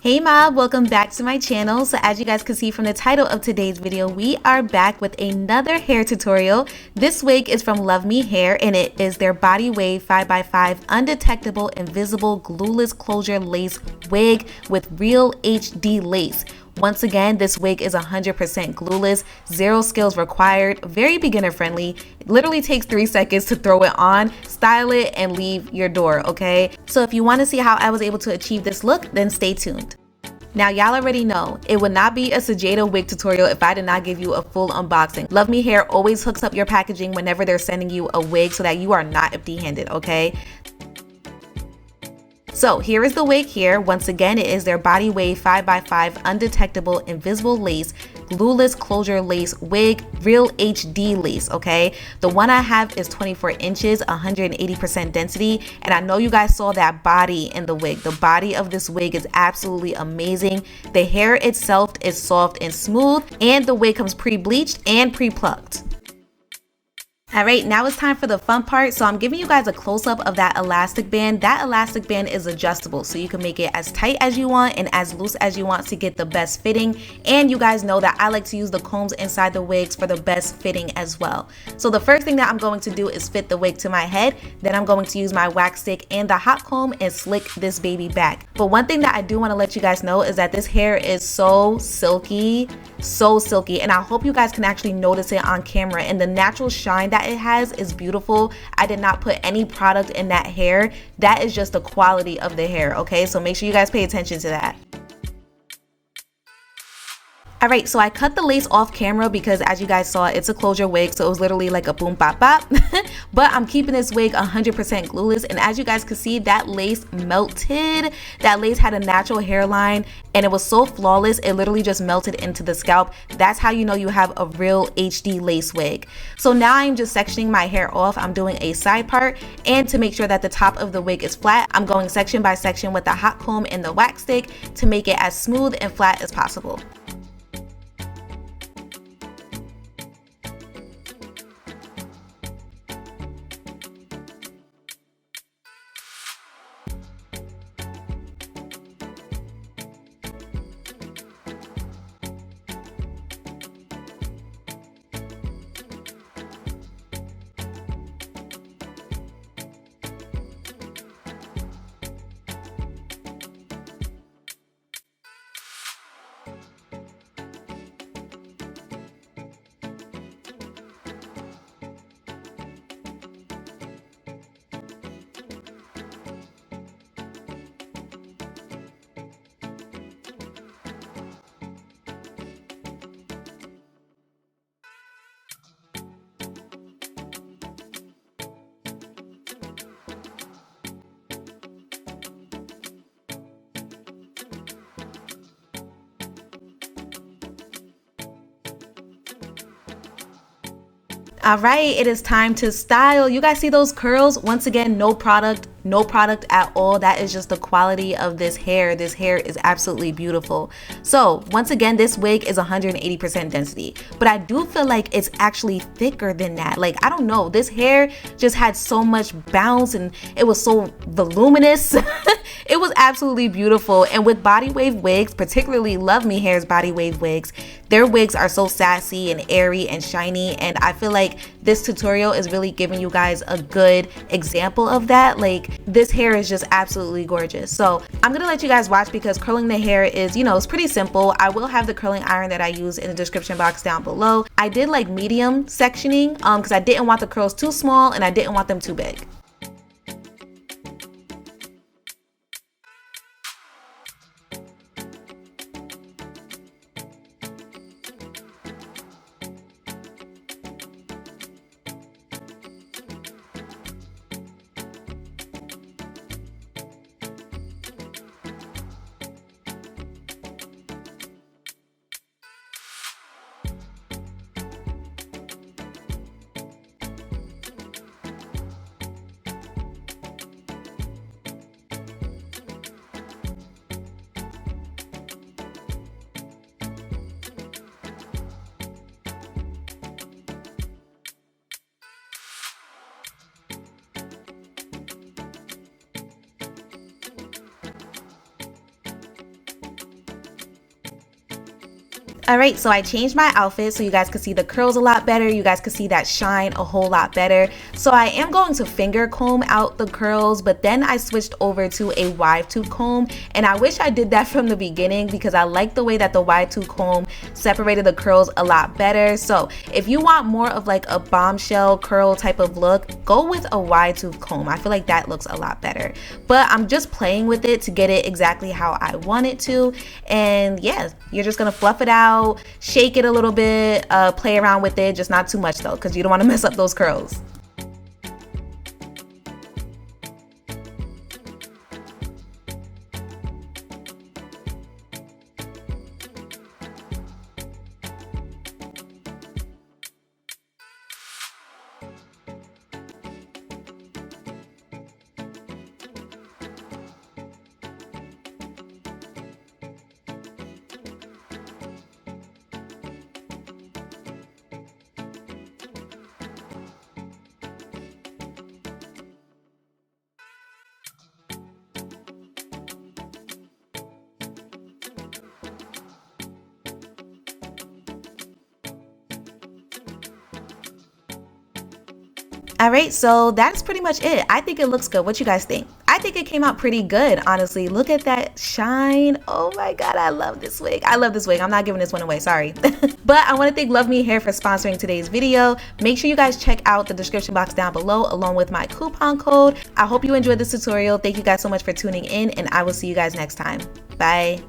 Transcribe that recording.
Hey mob, welcome back to my channel. So as you guys can see from the title of today's video, we are back with another hair tutorial. This wig is from Luvmehair and it is their Body Wave 5x5 Undetectable Invisible Glueless Closure Lace Wig with real HD lace. Once again, this wig is 100% glueless, zero skills required, very beginner friendly. It literally takes 3 seconds to throw it on, style it, and leave your door, okay? So if you want to see how I was able to achieve this look, then stay tuned. Now y'all already know, it would not be a SejaydaF wig tutorial if I did not give you a full unboxing. Luvmehair always hooks up your packaging whenever they're sending you a wig so that you are not empty-handed, okay? So here is the wig here. Once again, it is their Body Wave 5x5 Undetectable Invisible Lace Glueless Closure Lace Wig, real HD lace, okay? The one I have is 24 inches, 180% density, and I know you guys saw that body in the wig. The body of this wig is absolutely amazing. The hair itself is soft and smooth, and the wig comes pre-bleached and pre-plucked. Alright, now it's time for the fun part. So I'm giving you guys a close-up of that elastic band. That elastic band is adjustable, so you can make it as tight as you want and as loose as you want to get the best fitting. And you guys know that I like to use the combs inside the wigs for the best fitting as well. So the first thing that I'm going to do is fit the wig to my head. Then I'm going to use my wax stick and the hot comb and slick this baby back. But one thing that I do want to let you guys know is that this hair is so silky, and I hope you guys can actually notice it on camera, and the natural shine that it has is beautiful. I did not put any product in that hair. That is just the quality of the hair, okay? So make sure you guys pay attention to that. Alright, so I cut the lace off camera because as you guys saw, it's a closure wig, so it was literally like a boom bop bop. But I'm keeping this wig 100% glueless, and as you guys can see, that lace melted. That lace had a natural hairline and it was so flawless, it literally just melted into the scalp. That's how you know you have a real HD lace wig. So now I'm just sectioning my hair off. I'm doing a side part, and to make sure that the top of the wig is flat, I'm going section by section with the hot comb and the wax stick to make it as smooth and flat as possible. All right, it is time to style. You guys see those curls? Once again, no product at all. That is just the quality of this hair. This hair is absolutely beautiful. So once again, this wig is 180% density, but I do feel like it's actually thicker than that. Like, I don't know, this hair just had so much bounce and it was so voluminous. It was absolutely beautiful. And with body wave wigs, particularly Luvmehair's body wave wigs, their wigs are so sassy and airy and shiny, and I feel like this tutorial is really giving you guys a good example of that. Like, this hair is just absolutely gorgeous. So I'm gonna let you guys watch because curling the hair is, you know, it's pretty simple. I will have the curling iron that I use in the description box down below. I did like medium sectioning because I didn't want the curls too small and I didn't want them too big. All right, so I changed my outfit so you guys could see the curls a lot better. You guys could see that shine a whole lot better. So I am going to finger comb out the curls, but then I switched over to a wide tooth comb. And I wish I did that from the beginning because I like the way that the wide tooth comb separated the curls a lot better. So if you want more of like a bombshell curl type of look, go with a wide tooth comb. I feel like that looks a lot better. But I'm just playing with it to get it exactly how I want it to. And yeah, you're just gonna fluff it out, shake it a little bit, play around with it, just not too much though, because you don't want to mess up those curls. Alright, so that's pretty much it. I think it looks good. What you guys think? I think it came out pretty good, honestly. Look at that shine. Oh my god, I love this wig. I love this wig. I'm not giving this one away, sorry. But I want to thank Luvmehair for sponsoring today's video. Make sure you guys check out the description box down below along with my coupon code. I hope you enjoyed this tutorial. Thank you guys so much for tuning in, and I will see you guys next time. Bye.